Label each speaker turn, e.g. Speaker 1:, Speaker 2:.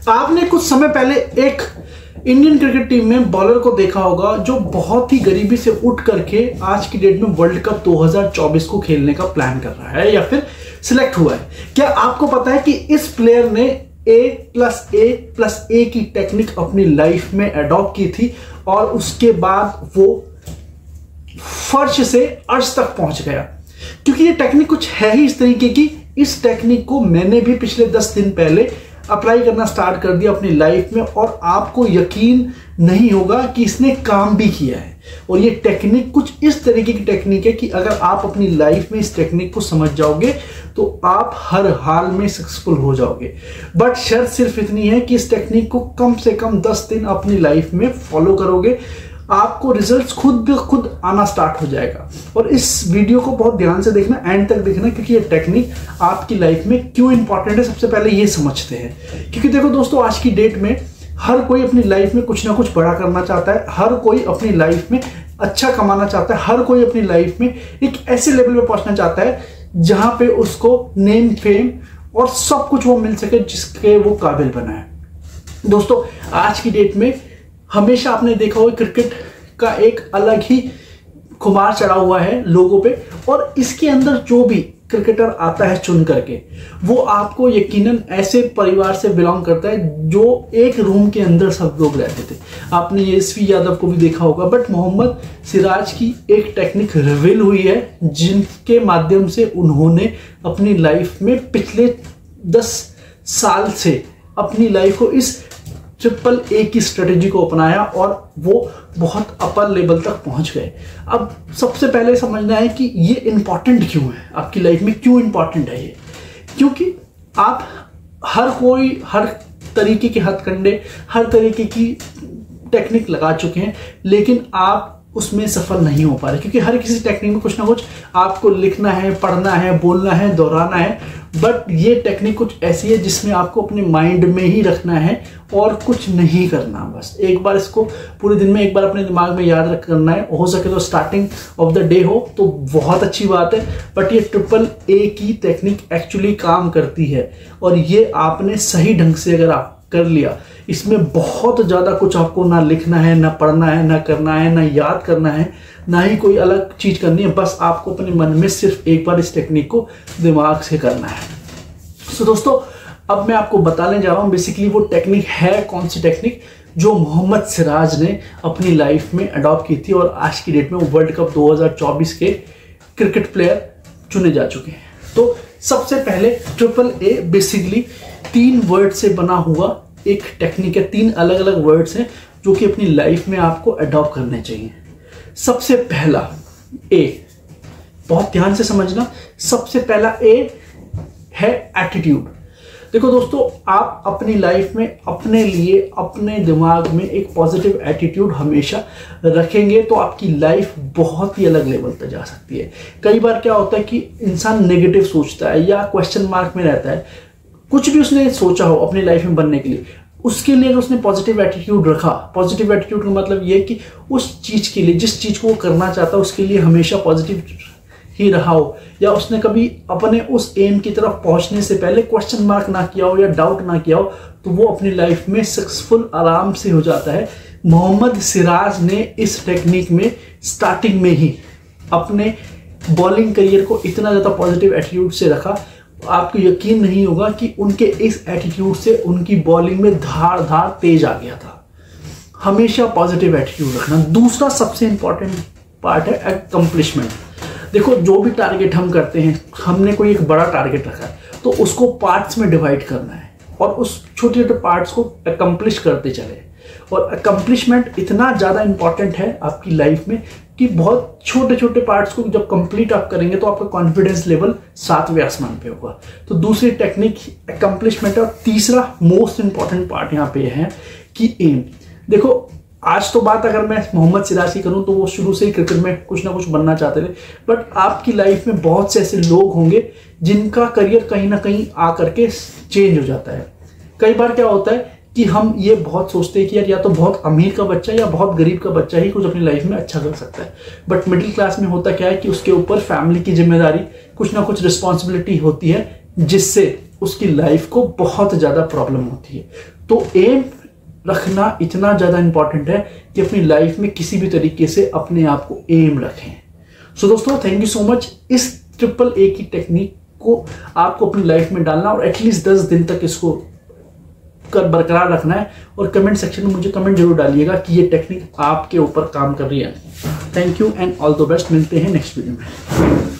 Speaker 1: आपने कुछ समय पहले एक इंडियन क्रिकेट टीम में बॉलर को देखा होगा जो बहुत ही गरीबी से उठ करके आज की डेट में वर्ल्ड कप 2024 को खेलने का प्लान कर रहा है या फिर सिलेक्ट हुआ है। क्या आपको पता है कि इस प्लेयर ने A+A+A की टेक्निक अपनी लाइफ में अडॉप्ट की थी और उसके बाद वो फर्श से अर्श तक पहुंच गया, क्योंकि ये टेक्निक कुछ है ही इस तरीके की। इस टेक्निक को मैंने भी पिछले 10 दिन पहले अप्लाई करना स्टार्ट कर दिया अपनी लाइफ में और आपको यकीन नहीं होगा कि इसने काम भी किया है। और ये टेक्निक कुछ इस तरीके की टेक्निक है कि अगर आप अपनी लाइफ में इस टेक्निक को समझ जाओगे तो आप हर हाल में सक्सेसफुल हो जाओगे। बट शर्त सिर्फ इतनी है कि इस टेक्निक को कम से कम 10 दिन अपनी लाइफ में फॉलो करोगे, आपको रिजल्ट्स खुद ब खुद आना स्टार्ट हो जाएगा। और इस वीडियो को बहुत ध्यान से देखना, एंड तक देखना, क्योंकि ये टेक्निक आपकी लाइफ में क्यों इंपॉर्टेंट है सबसे पहले ये समझते हैं। क्योंकि देखो दोस्तों, आज की डेट में हर कोई अपनी लाइफ में कुछ ना कुछ बड़ा करना चाहता है, हर कोई अपनी लाइफ में अच्छा कमाना चाहता है, हर कोई अपनी लाइफ में एक ऐसे लेवल पे पहुंचना चाहता है जहां पे उसको नेम, फेम और सब कुछ वो मिल सके जिसके वो काबिल बना है। दोस्तों, आज की डेट में हमेशा आपने देखा होगा क्रिकेट का एक अलग ही खुमार चढ़ा हुआ है लोगों पे, और इसके अंदर जो भी क्रिकेटर आता है चुन करके वो आपको यकीनन ऐसे परिवार से बिलोंग करता है जो एक रूम के अंदर सब लोग रहते थे। आपने यशस्वी यादव को भी देखा होगा, बट मोहम्मद सिराज की एक टेक्निक रिवील हुई है जिनके माध्यम से उन्होंने अपनी लाइफ में पिछले 10 साल से अपनी लाइफ को इस AAA की स्ट्रेटेजी को अपनाया और वो बहुत अपर लेवल तक पहुंच गए। अब सबसे पहले समझना है कि ये इंपॉर्टेंट क्यों है, आपकी लाइफ में क्यों इंपॉर्टेंट है ये। क्योंकि आप हर तरीके के हथकंडे, हर तरीके की टेक्निक लगा चुके हैं, लेकिन आप उसमें सफल नहीं हो पा रहे, क्योंकि हर किसी टेक्निक में कुछ ना कुछ आपको लिखना है, पढ़ना है, बोलना है, दोहराना है। बट ये टेक्निक कुछ ऐसी है जिसमें आपको अपने माइंड में ही रखना है और कुछ नहीं करना। बस एक बार इसको पूरे दिन में एक बार अपने दिमाग में याद रख करना है। हो सके तो स्टार्टिंग ऑफ द डे हो तो बहुत अच्छी बात है, बट ये AAA की टेक्निक एक्चुअली काम करती है और ये आपने सही ढंग से अगर आप कर लिया, इसमें बहुत ज़्यादा कुछ आपको ना लिखना है, ना पढ़ना है, ना करना है, ना याद करना है, ना ही कोई अलग चीज़ करनी है। बस आपको अपने मन में सिर्फ एक बार इस टेक्निक को दिमाग से करना है। सो दोस्तों, अब मैं आपको बताने जा रहा हूँ बेसिकली वो टेक्निक है कौन सी टेक्निक जो मोहम्मद सिराज ने अपनी लाइफ में अडॉप्ट की थी और आज की डेट में वो वर्ल्ड कप 2024 के क्रिकेट प्लेयर चुने जा चुके हैं। तो सबसे पहले AAA बेसिकली 3 वर्ड से बना हुआ एक टेक्निक है। 3 अलग अलग वर्ड्स हैं जो कि अपनी लाइफ में आपको अडॉप्ट करने चाहिए। सबसे पहला A, बहुत ध्यान से समझना, सबसे पहला A है एटीट्यूड। देखो दोस्तों, आप अपनी लाइफ में अपने लिए, अपने दिमाग में एक पॉजिटिव एटीट्यूड हमेशा रखेंगे तो आपकी लाइफ बहुत ही अलग लेवल तक जा सकती है। कई बार क्या होता है कि इंसान नेगेटिव सोचता है या क्वेश्चन मार्क में रहता है, कुछ भी उसने सोचा हो अपनी लाइफ में बनने के लिए, उसके लिए अगर उसने पॉजिटिव एटीट्यूड रखा, पॉजिटिव एटीट्यूड का मतलब ये कि उस चीज़ के लिए, जिस चीज़ को वो करना चाहता है उसके लिए हमेशा पॉजिटिव ही रहा हो, या उसने कभी अपने उस एम की तरफ पहुंचने से पहले क्वेश्चन मार्क ना किया हो या डाउट ना किया हो, तो वो अपनी लाइफ में सक्सेसफुल आराम से हो जाता है। मोहम्मद सिराज ने इस टेक्निक में स्टार्टिंग में ही अपने बॉलिंग करियर को इतना ज़्यादा पॉजिटिव एटीट्यूड से रखा, आपको यकीन नहीं होगा कि उनके इस एटीट्यूड से उनकी बॉलिंग में धार धार तेज आ गया था। हमेशा पॉजिटिव एटीट्यूड रखना। दूसरा सबसे इंपॉर्टेंट पार्ट है अकम्प्लिशमेंट। देखो, जो भी टारगेट हम करते हैं, हमने कोई एक बड़ा टारगेट रखा है तो उसको पार्ट्स में डिवाइड करना है और उस छोटे छोटे पार्ट्स को अकम्प्लिश करते चले। और अकम्प्लिशमेंट इतना ज़्यादा इंपॉर्टेंट है आपकी लाइफ में कि बहुत छोटे छोटे पार्ट्स को जब कंप्लीट आप करेंगे तो आपका कॉन्फिडेंस लेवल 7वें आसमान पे होगा। तो दूसरी टेक्निक अकम्प्लिशमेंट। और तीसरा मोस्ट इंपॉर्टेंट पार्ट यहाँ पे है कि एम। देखो, आज तो बात अगर मैं मोहम्मद सिराज की करूं तो वो शुरू से ही क्रिकेट में कुछ ना कुछ बनना चाहते थे, बट आपकी लाइफ में बहुत से ऐसे लोग होंगे जिनका करियर कहीं ना कहीं आकर के चेंज हो जाता है। कई बार क्या होता है कि हम ये बहुत सोचते हैं कि यार या तो बहुत अमीर का बच्चा या बहुत गरीब का बच्चा ही कुछ अपनी लाइफ में अच्छा कर सकता है, बट मिडिल क्लास में होता क्या है कि उसके ऊपर फैमिली की जिम्मेदारी, कुछ ना कुछ रिस्पॉन्सिबिलिटी होती है जिससे उसकी लाइफ को बहुत ज़्यादा प्रॉब्लम होती है। तो एम रखना इतना ज़्यादा इंपॉर्टेंट है कि अपनी लाइफ में किसी भी तरीके से अपने आप को एम रखें। सो दोस्तों, थैंक यू सो मच। इस ट्रिपल ए की टेक्निक को आपको अपनी लाइफ में डालना और एटलीस्ट 10 दिन तक इसको बरकरार रखना है। और कमेंट सेक्शन में मुझे कमेंट जरूर डालिएगा कि ये टेक्निक आपके ऊपर काम कर रही है। Thank you and all the best. मिलते हैं नेक्स्ट वीडियो में।